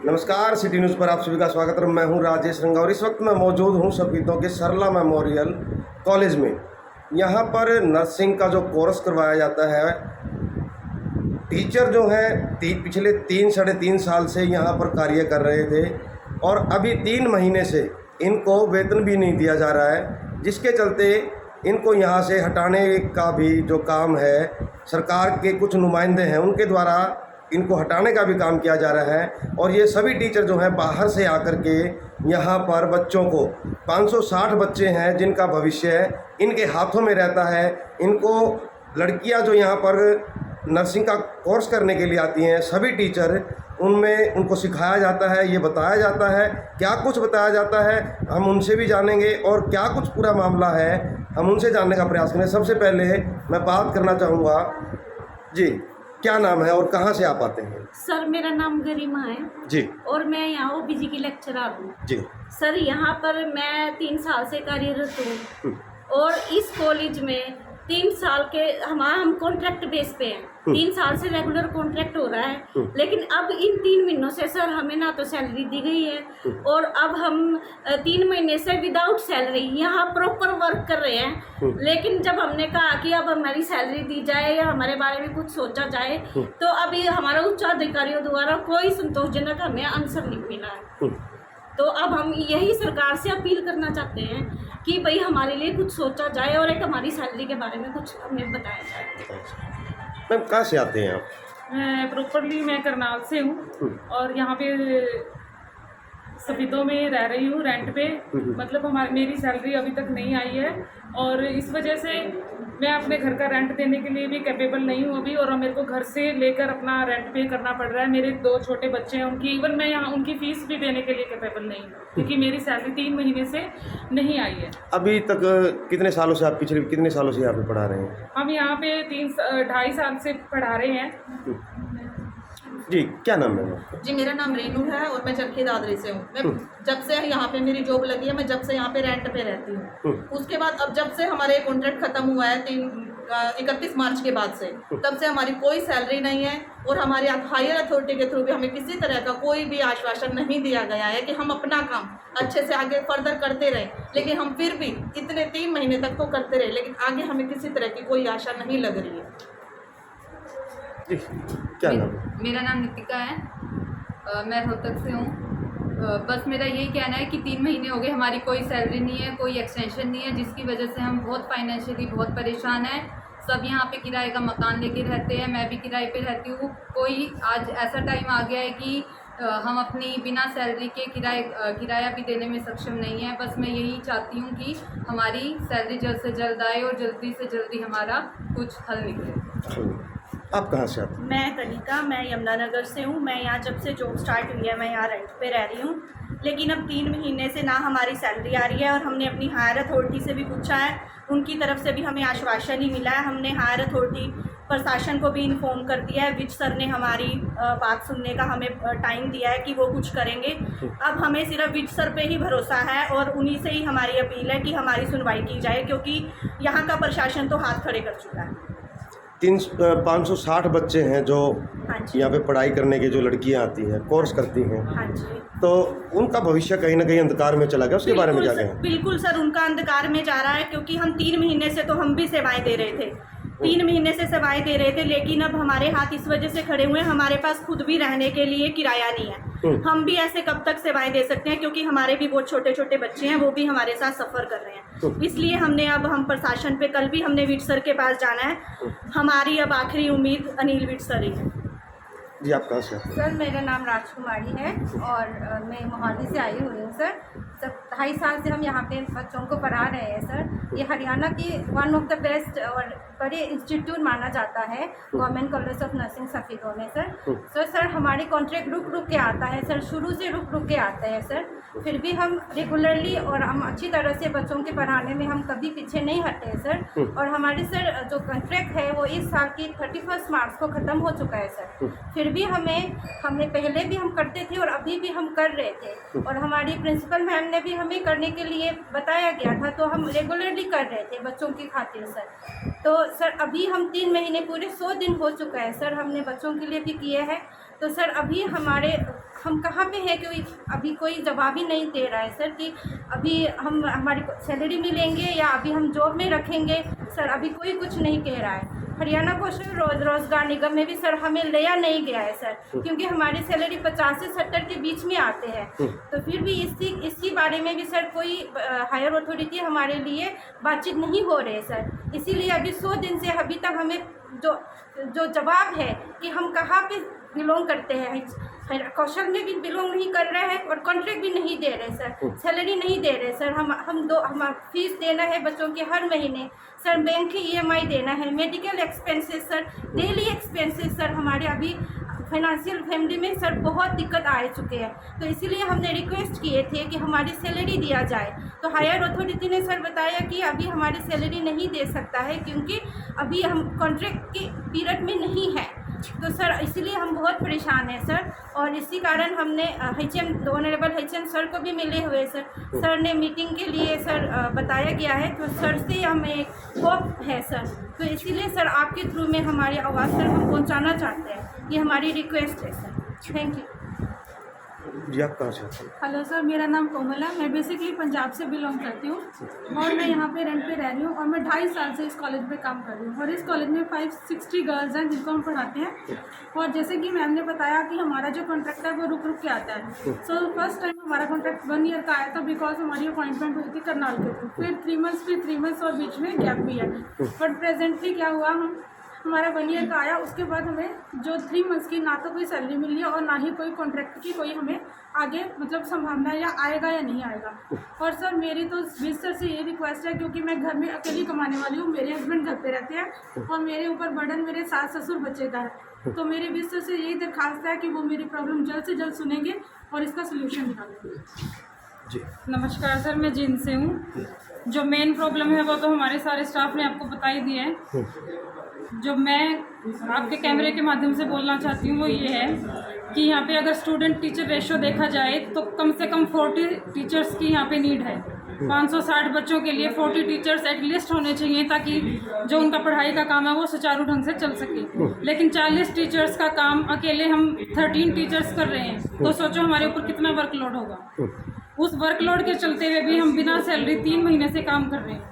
नमस्कार, city news पर आप सभी का स्वागत है। मैं हूं राजेश रंगा और इस वक्त मैं मौजूद हूं सफीदों के सरला मेमोरियल कॉलेज में। यहां पर नर्सिंग का जो कोर्स करवाया जाता है, टीचर जो हैं पिछले 3 साढ़े 3 साल से यहां पर कार्य कर रहे थे और अभी 3 महीने से इनको वेतन भी नहीं दिया जा रहा है, जिसके चलते इनको यहां से हटाने का भी जो काम है, सरकार के कुछ नुमाइंदे हैं उनके द्वारा इनको हटाने का भी काम किया जा रहा है। और ये सभी टीचर जो हैं बाहर से आकर के यहाँ पर बच्चों को 560 बच्चे हैं जिनका भविष्य इनके हाथों में रहता है। इनको लड़कियाँ जो यहाँ पर नर्सिंग का कोर्स करने के लिए आती हैं, सभी टीचर उनमें उनको सिखाया जाता है, ये बताया जाता है, क्या कुछ बताया जाता है हम उनसे भी जानेंगे और क्या कुछ पूरा मामला है हम उनसे जानने का प्रयास करें। सबसे पहले मैं बात करना चाहूँगा, जी क्या नाम है और कहाँ से आप आते हैं? सर मेरा नाम गरिमा है जी। और मैं यहाँ ओबीजी की लेक्चरर हूँ जी। सर। यहाँ पर मैं 3 साल से कार्यरत हूँ और इस कॉलेज में 3 साल के हम कॉन्ट्रैक्ट बेस पे हैं। 3 साल से रेगुलर कॉन्ट्रैक्ट हो रहा है, लेकिन अब इन 3 महीनों से सर हमें ना तो सैलरी दी गई है और अब हम 3 महीने से विदाउट सैलरी यहाँ प्रॉपर वर्क कर रहे हैं। लेकिन जब हमने कहा कि अब हमारी सैलरी दी जाए या हमारे बारे में कुछ सोचा जाए, तो अभी हमारा उच्च अधिकारियों द्वारा कोई संतोषजनक हमें आंसर नहीं मिला है। तो अब हम यही सरकार से अपील करना चाहते हैं कि भाई हमारे लिए कुछ सोचा जाए और एक हमारी सैलरी के बारे में कुछ हमें बताया जाए। मैम कहाँ से आते हैं आप? मैं करनाल से हूँ और यहाँ पे सफीदों में रह रही हूँ रेंट पे। मतलब मेरी सैलरी अभी तक नहीं आई है और इस वजह से मैं अपने घर का रेंट देने के लिए भी कैपेबल नहीं हूँ अभी, और मेरे को घर से लेकर अपना रेंट पे करना पड़ रहा है। मेरे 2 छोटे बच्चे हैं, उनकी इवन मैं यहाँ उनकी फ़ीस भी देने के लिए कैपेबल नहीं हूँ क्योंकि मेरी सैलरी 3 महीने से नहीं आई है। अभी तक कितने सालों से आप पिछले कितने सालों से यहाँ पे पढ़ा रहे हैं? हम यहाँ पे 2.5 साल से पढ़ा रहे हैं। जी क्या नाम है? जी मेरा नाम रेनू है और मैं चरखी दादरी से हूँ। मैं जब से यहाँ पे मेरी जॉब लगी है, मैं जब से यहाँ पे रेंट पे रहती हूँ। उसके बाद अब जब से हमारे कॉन्ट्रैक्ट खत्म हुआ है 31 मार्च के बाद से, तब से हमारी कोई सैलरी नहीं है और हमारे हायर अथॉरिटी के थ्रू भी हमें किसी तरह का कोई भी आश्वासन नहीं दिया गया है कि हम अपना काम अच्छे से आगे फर्दर करते रहे। लेकिन हम फिर भी इतने 3 महीने तक तो करते रहे, लेकिन आगे हमें किसी तरह की कोई आशा नहीं लग रही है। क्या नाम है? मेरा नाम नितिका है, मैं रोहतक से हूँ। बस मेरा यही कहना है कि 3 महीने हो गए, हमारी कोई सैलरी नहीं है, कोई एक्सटेंशन नहीं है, जिसकी वजह से हम बहुत फाइनेंशियली बहुत परेशान हैं। सब यहाँ पे किराए का मकान लेके रहते हैं, मैं भी किराए पे रहती हूँ। कोई आज ऐसा टाइम आ गया है कि हम अपनी बिना सैलरी के किराया भी देने में सक्षम नहीं है। बस मैं यही चाहती हूँ कि हमारी सैलरी जल्द से जल्द आए और जल्दी से जल्दी हमारा कुछ हल निकले। आप कहाँ से आते हैं? मैं तनिका, मैं यमुनानगर से हूँ। मैं यहाँ जब से जॉब स्टार्ट हुई है मैं यहाँ रेंट पे रह रही हूँ, लेकिन अब 3 महीने से ना हमारी सैलरी आ रही है और हमने अपनी हायर अथॉरिटी से भी पूछा है, उनकी तरफ से भी हमें आश्वासन ही मिला है। हमने हायर अथॉरिटी प्रशासन को भी इन्फॉर्म कर दिया है। विज सर ने हमारी बात सुनने का हमें टाइम दिया है कि वो कुछ करेंगे। अब हमें सिर्फ विज सर पे ही भरोसा है और उन्हीं से ही हमारी अपील है कि हमारी सुनवाई की जाए, क्योंकि यहाँ का प्रशासन तो हाथ खड़े कर चुका है। 560 बच्चे हैं जो यहाँ पे पढ़ाई करने के, जो लड़कियाँ आती हैं कोर्स करती हैं। हाँ जी। तो उनका भविष्य कहीं ना कहीं अंधकार में चला गया, उसके बारे में क्या कहें? बिल्कुल सर, उनका अंधकार में जा रहा है, क्योंकि हम 3 महीने से तो हम भी सेवाएं दे रहे थे, 3 महीने से सेवाएं दे रहे थे, लेकिन अब हमारे हाथ इस वजह से खड़े हुए हैं, हमारे पास खुद भी रहने के लिए किराया नहीं है। हम भी ऐसे कब तक सेवाएं दे सकते हैं, क्योंकि हमारे भी बहुत छोटे छोटे बच्चे हैं, वो भी हमारे साथ सफ़र कर रहे हैं। इसलिए हम प्रशासन पे कल भी हमने विज सर के पास जाना है। हमारी अब आखिरी उम्मीद अनिल विज सर ही है। जी आप कहाँ से? सर मेरा नाम राजकुमारी है और मैं मोहाली से आई हुई हूँ सर। 2.5 साल से हम यहाँ पे बच्चों को पढ़ा रहे हैं सर। ये हरियाणा की वन ऑफ द बेस्ट और बड़े इंस्टीट्यूट माना जाता है, government college of nursing Safidon में सर। सर हमारे कॉन्ट्रैक्ट रुक के आता है सर, शुरू से रुक के आता है सर। फिर भी हम रेगुलरली और हम अच्छी तरह से बच्चों के पढ़ाने में हम कभी पीछे नहीं हटे सर। और हमारे सर जो कॉन्ट्रैक्ट है वो इस साल की 31 मार्च को ख़त्म हो चुका है सर। फिर भी हमने पहले भी हम करते थे और अभी भी हम कर रहे थे, और हमारी प्रिंसिपल मैम ने भी हमें करने के लिए बताया गया था, तो हम रेगुलरली कर रहे थे बच्चों की खातिर सर। तो सर अभी हम 3 महीने पूरे 100 दिन हो चुका है सर, हमने बच्चों के लिए भी किए हैं। तो सर अभी हम कहाँ पे हैं कि अभी कोई जवाब ही नहीं दे रहा है सर कि अभी हमारी सैलरी मिलेंगे या अभी हम जॉब में रखेंगे। सर अभी कोई कुछ नहीं कह रहा है। हरियाणा कौशल रोजगार निगम में भी सर हमें लिया नहीं गया है सर, क्योंकि हमारी सैलरी 50 से 70 के बीच में आते हैं। तो फिर भी इसी बारे में भी सर कोई हायर अथॉरिटी हमारे लिए बातचीत नहीं हो रही है सर। इसीलिए अभी 100 दिन से अभी तक हमें जो जवाब है कि हम कहाँ पे बिलोंग करते हैं, कौशल में भी बिलोंग नहीं कर रहे हैं और कॉन्ट्रैक्ट भी नहीं दे रहे सर, सैलरी नहीं दे रहे सर। हम फीस देना है बच्चों के हर महीने सर, बैंक की EMI देना है, medical expenses sir, daily expenses sir, हमारे अभी फाइनेंशियल फैमिली में सर बहुत दिक्कत आ चुके हैं। तो इसीलिए हमने रिक्वेस्ट किए थे कि हमारी सैलरी दिया जाए। तो हायर अथॉरिटी ने सर बताया कि अभी हमारी सैलरी नहीं दे सकता है क्योंकि अभी हम कॉन्ट्रैक्ट के पीरियड में नहीं है। तो सर इसीलिए हम बहुत परेशान हैं सर, और इसी कारण हमने ऑनरेबल HM सर को भी मिले हुए सर। सर ने मीटिंग के लिए सर बताया गया है, तो सर से हमें होप है सर। तो इसीलिए सर आपके थ्रू में हमारी आवाज़ सर हम पहुंचाना चाहते हैं, ये हमारी रिक्वेस्ट है सर। थैंक यू जी। आप कहाँ से आते हैं? हेलो सर, मेरा नाम कोमल है। मैं बेसिकली पंजाब से बिलोंग करती हूँ और मैं यहाँ पे रेंट पे रह रही हूँ और मैं 2.5 साल से इस कॉलेज में काम कर रही हूँ। और इस कॉलेज में 560 गर्ल्स हैं जिनको हम पढ़ाते हैं। और जैसे कि मैम ने बताया कि हमारा जो कॉन्ट्रैक्ट है वो रुक रुक के आता है। सो फर्स्ट टाइम हमारा कॉन्ट्रैक्ट 1 ईयर का आया था बिकॉज हमारी अपॉइंटमेंट हुई थी करनाल के थ्रू। फिर 3 मंथ्स और बीच में गैप भी है। बट प्रेजेंटली क्या हुआ, हमारा 1 ईयर का आया, उसके बाद हमें जो 3 मंथ्स की ना तो कोई सैलरी मिली है और ना ही कोई कॉन्ट्रैक्ट की कोई हमें आगे मतलब संभावना है या आएगा या नहीं आएगा। और सर मेरी तो बीस सर से ये रिक्वेस्ट है, क्योंकि मैं घर में अकेली कमाने वाली हूँ, मेरे हस्बैंड घर पे रहते हैं और मेरे ऊपर बर्डन मेरे सास ससुर बच्चे का है। तो मेरी बीस सर से यही दरखास्त है कि वो मेरी प्रॉब्लम जल्द से जल्द सुनेंगे और इसका सोल्यूशन निकालेंगे। जी। नमस्कार सर, मैं जींद से हूँ। जो मेन प्रॉब्लम है वो तो हमारे सारे स्टाफ ने आपको बता ही दिया है। जो मैं आपके कैमरे के माध्यम से बोलना चाहती हूँ वो ये है कि यहाँ पे अगर स्टूडेंट टीचर रेशो देखा जाए तो कम से कम 40 टीचर्स की यहाँ पे नीड है। 560 बच्चों के लिए 40 टीचर्स एटलीस्ट होने चाहिए ताकि जो उनका पढ़ाई का काम है वो सुचारू ढंग से चल सके। लेकिन 40 टीचर्स का काम अकेले हम 13 टीचर्स कर रहे हैं, तो सोचो हमारे ऊपर कितना वर्कलोड होगा। उस वर्कलोड के चलते हुए भी हम बिना सैलरी 3 महीने से काम कर रहे हैं।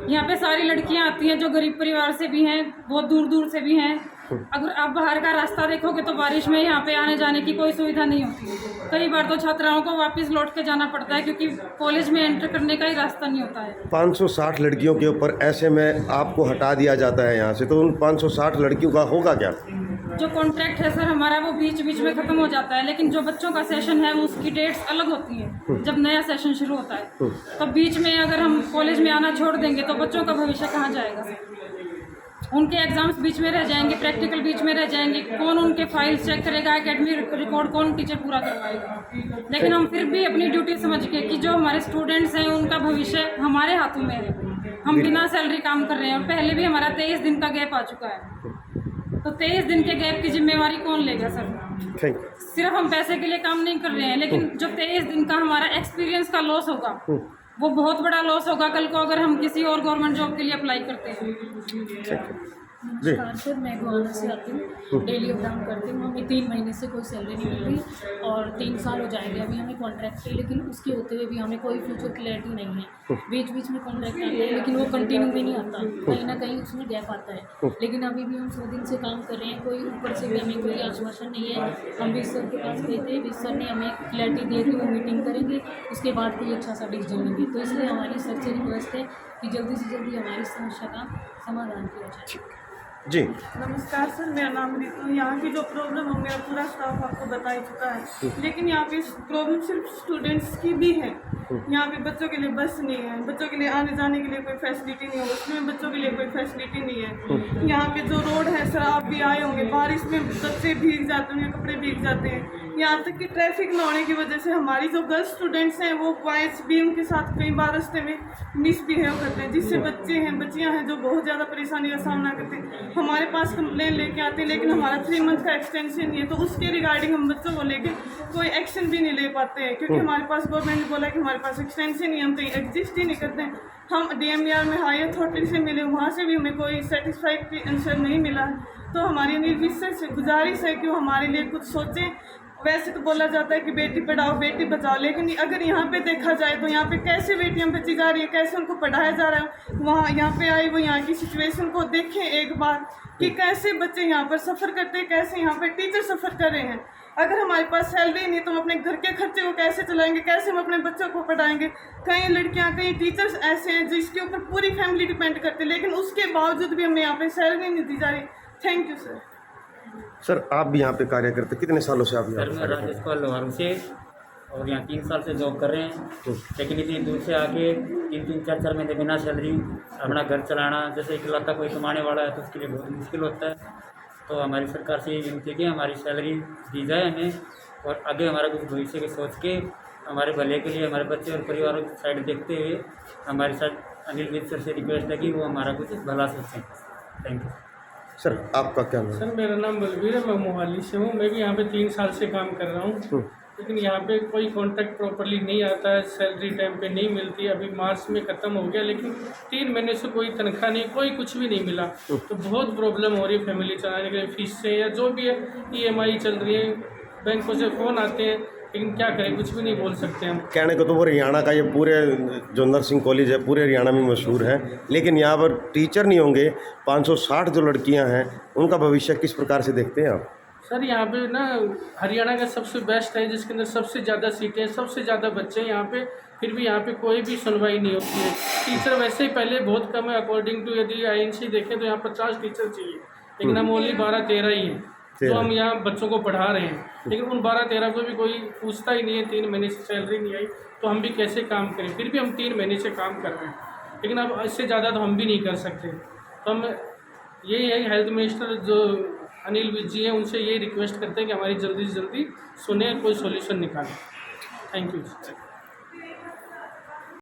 यहाँ पे सारी लड़कियाँ आती हैं जो गरीब परिवार से भी हैं, बहुत दूर दूर से भी हैं। अगर आप बाहर का रास्ता देखोगे तो बारिश में यहाँ पे आने जाने की कोई सुविधा नहीं होती। कई बार तो छात्राओं को वापस लौट के जाना पड़ता है क्योंकि कॉलेज में एंटर करने का ही रास्ता नहीं होता है। 560 लड़कियों के ऊपर ऐसे में आपको हटा दिया जाता है यहाँ से, तो उन 560 लड़कियों का होगा क्या? जो कॉन्ट्रैक्ट है सर हमारा वो बीच बीच में ख़त्म हो जाता है, लेकिन जो बच्चों का सेशन है वो उसकी डेट्स अलग होती हैं जब नया सेशन शुरू होता है। तो बीच में अगर हम कॉलेज में आना छोड़ देंगे तो बच्चों का भविष्य कहाँ जाएगा सर? उनके एग्जाम्स बीच में रह जाएंगे, प्रैक्टिकल बीच में रह जाएंगे, कौन उनके फाइल्स चेक करेगा, एकेडमिक रिकॉर्ड कौन टीचर पूरा करवाएगा? लेकिन हम फिर भी अपनी ड्यूटी समझ के कि जो हमारे स्टूडेंट्स हैं उनका भविष्य हमारे हाथों में है, हम बिना सैलरी काम कर रहे हैं। और पहले भी हमारा 23 दिन का गैप आ चुका है, तो 23 दिन के गैप की जिम्मेवारी कौन लेगा सर? Thank you. सिर्फ हम पैसे के लिए काम नहीं कर रहे हैं, लेकिन जो 23 दिन का हमारा एक्सपीरियंस का लॉस होगा वो बहुत बड़ा लॉस होगा कल को अगर हम किसी और गवर्नमेंट जॉब के लिए अप्लाई करते हैं। नमस्कार सर, मैं गोवाना से आती हूँ, डेली अप डाउन करती हूँ। हमें 3 महीने से कोई सैलरी नहीं मिल रही और 3 साल हो जाएंगे अभी हमें कॉन्ट्रैक्ट पे, लेकिन उसके होते हुए भी हमें कोई फ्यूचर क्लैरिटी नहीं है। बीच बीच में कॉन्ट्रैक्ट आते हैं लेकिन वो कंटिन्यू भी नहीं आता, कहीं ना कहीं उसमें गैप आता है। लेकिन अभी भी हम 100 दिन से काम कर रहे हैं, कोई ऊपर से भी हमें कोई आश्वासन नहीं है। हम बीस सर के पास गए थे, बीस सर ने हमें क्लैरिटी दी कि वो मीटिंग करेंगे, उसके बाद कोई अच्छा सा डिसीजन लेंगे। तो इसलिए हमारी सर से रिक्वेस्ट है कि जल्दी से जल्दी हमारी समस्या का समाधान किया जाए। जी। नमस्कार सर, मेरा नाम रितु। यहाँ की जो प्रॉब्लम है मेरा पूरा स्टाफ आपको बता ही चुका है, लेकिन यहाँ पे प्रॉब्लम सिर्फ स्टूडेंट्स की भी है। यहाँ पे बच्चों के लिए बस नहीं है, बच्चों के लिए आने जाने के लिए कोई फैसिलिटी नहीं है, उसमें बच्चों के लिए कोई फैसिलिटी नहीं है। यहाँ पे जो रोड है सर, आप भी आए होंगे, बारिश में बच्चे भीग जाते हैं, कपड़े भीग जाते हैं। यहाँ तक कि ट्रैफिक न होने की वजह से हमारी जो गर्ल्स स्टूडेंट्स हैं वो बॉयज़ भी उनके साथ कई बार रास्ते में मिसबिहेव करते हैं, जिससे बच्चे हैं बच्चियाँ हैं जो बहुत ज़्यादा परेशानी का सामना करते हैं। हमारे पास कंप्लेन लेके आते हैं, लेकिन हमारा 3 मंथ का एक्सटेंशन नहीं है, तो उसके रिगार्डिंग हम बच्चों को लेके कोई एक्शन भी नहीं ले पाते हैं, क्योंकि हमारे पास गवर्नमेंट ने बोला कि हमारे पास एक्सटेंशन नहीं, हम कहीं एग्जिस्ट ही नहीं करते हैं। हम DMER में हाई अथॉरिटी से मिले, वहाँ से भी हमें कोई सेटिस्फाइड आंसर नहीं मिला है। तो हमारी अनिल विज से गुजारिश है कि वो हमारे लिए कुछ सोचें। वैसे तो बोला जाता है कि बेटी पढ़ाओ बेटी बचाओ, लेकिन अगर यहाँ पे देखा जाए तो यहाँ पे कैसे बेटियाँ बची जा रही है, कैसे उनको पढ़ाया जा रहा है। वहाँ यहाँ पे आए वो यहाँ की सिचुएशन को देखें एक बार कि कैसे बच्चे यहाँ पर सफ़र करते हैं, कैसे यहाँ पर टीचर सफ़र कर रहे हैं। अगर हमारे पास सैलरी नहीं तो हम अपने घर के खर्चे को कैसे चलाएंगे, कैसे हम अपने बच्चों को पढ़ाएंगे। कई लड़कियाँ कई टीचर्स ऐसे हैं जिसके ऊपर पूरी फैमिली डिपेंड करती है, लेकिन उसके बावजूद भी हमें यहाँ पे सैलरी नहीं दी जा रही। Thank you sir. सर आप भी यहाँ पे कार्य करते, कितने सालों से आप यहाँ सर पे मैं कार्य राजेश पाल लोहारू से और यहाँ 3 साल से जॉब कर रहे हैं। लेकिन इतनी दूर से आके 3-3, 4-4 महीने बिना सैलरी अपना घर चलाना, जैसे इकलौता कोई कमाने वाला है तो उसके लिए बहुत मुश्किल होता है। तो हमारी सरकार से ये विनती है कि हमारी सैलरी दी जाए हमें, और आगे हमारा कुछ भविष्य के सोच के हमारे भले के लिए हमारे बच्चे और परिवारों की साइड देखते हुए हमारे साथ अनिल विज सर से रिक्वेस्ट है कि वो हमारा कुछ भला सोचें। Thank you sir. आपका क्या नाम है? सर मेरा नाम बलबीर है, मैं मोहाली से हूँ। मैं भी यहाँ पे 3 साल से काम कर रहा हूँ, लेकिन यहाँ पे कोई कॉन्ट्रैक्ट प्रॉपरली नहीं आता है, सैलरी टाइम पे नहीं मिलती। अभी मार्च में ख़त्म हो गया, लेकिन 3 महीने से कोई तनख्वाह नहीं, कोई कुछ भी नहीं मिला। तो बहुत प्रॉब्लम हो रही है फैमिली चलाने के लिए, फीस से या जो भी है, EMI चल रही है, बैंकों से फ़ोन आते हैं, लेकिन क्या करें, कुछ भी नहीं बोल सकते हम। कहने को तो वो हरियाणा का ये पूरे जो नर्सिंग कॉलेज है पूरे हरियाणा में मशहूर है, लेकिन यहाँ पर टीचर नहीं होंगे। 560 जो लड़कियाँ हैं उनका भविष्य किस प्रकार से देखते हैं आप? सर यहाँ पे ना हरियाणा का सबसे बेस्ट है, जिसके अंदर सबसे ज़्यादा सीटें, सबसे ज़्यादा बच्चे हैं यहाँ पे, फिर भी यहाँ पे कोई भी सुनवाई नहीं होती है। टीचर वैसे ही पहले बहुत कम है, अकॉर्डिंग टू यदि INC देखें तो यहाँ 50 टीचर चाहिए, लेकिन हम ओनली 12-13 ही हैं जो हम यहाँ बच्चों को पढ़ा रहे हैं। लेकिन उन 12-13 को भी कोई पूछता ही नहीं है। 3 महीने से सैलरी नहीं आई तो हम भी कैसे काम करें? फिर भी हम 3 महीने से काम कर रहे हैं, लेकिन अब इससे ज़्यादा तो हम भी नहीं कर सकते। तो हम यही है हेल्थ मिनिस्टर जो अनिल विज जी हैं, उनसे यही रिक्वेस्ट करते हैं कि हमारी जल्दी से जल्दी सुने, कोई सॉल्यूशन निकालें। Thank you.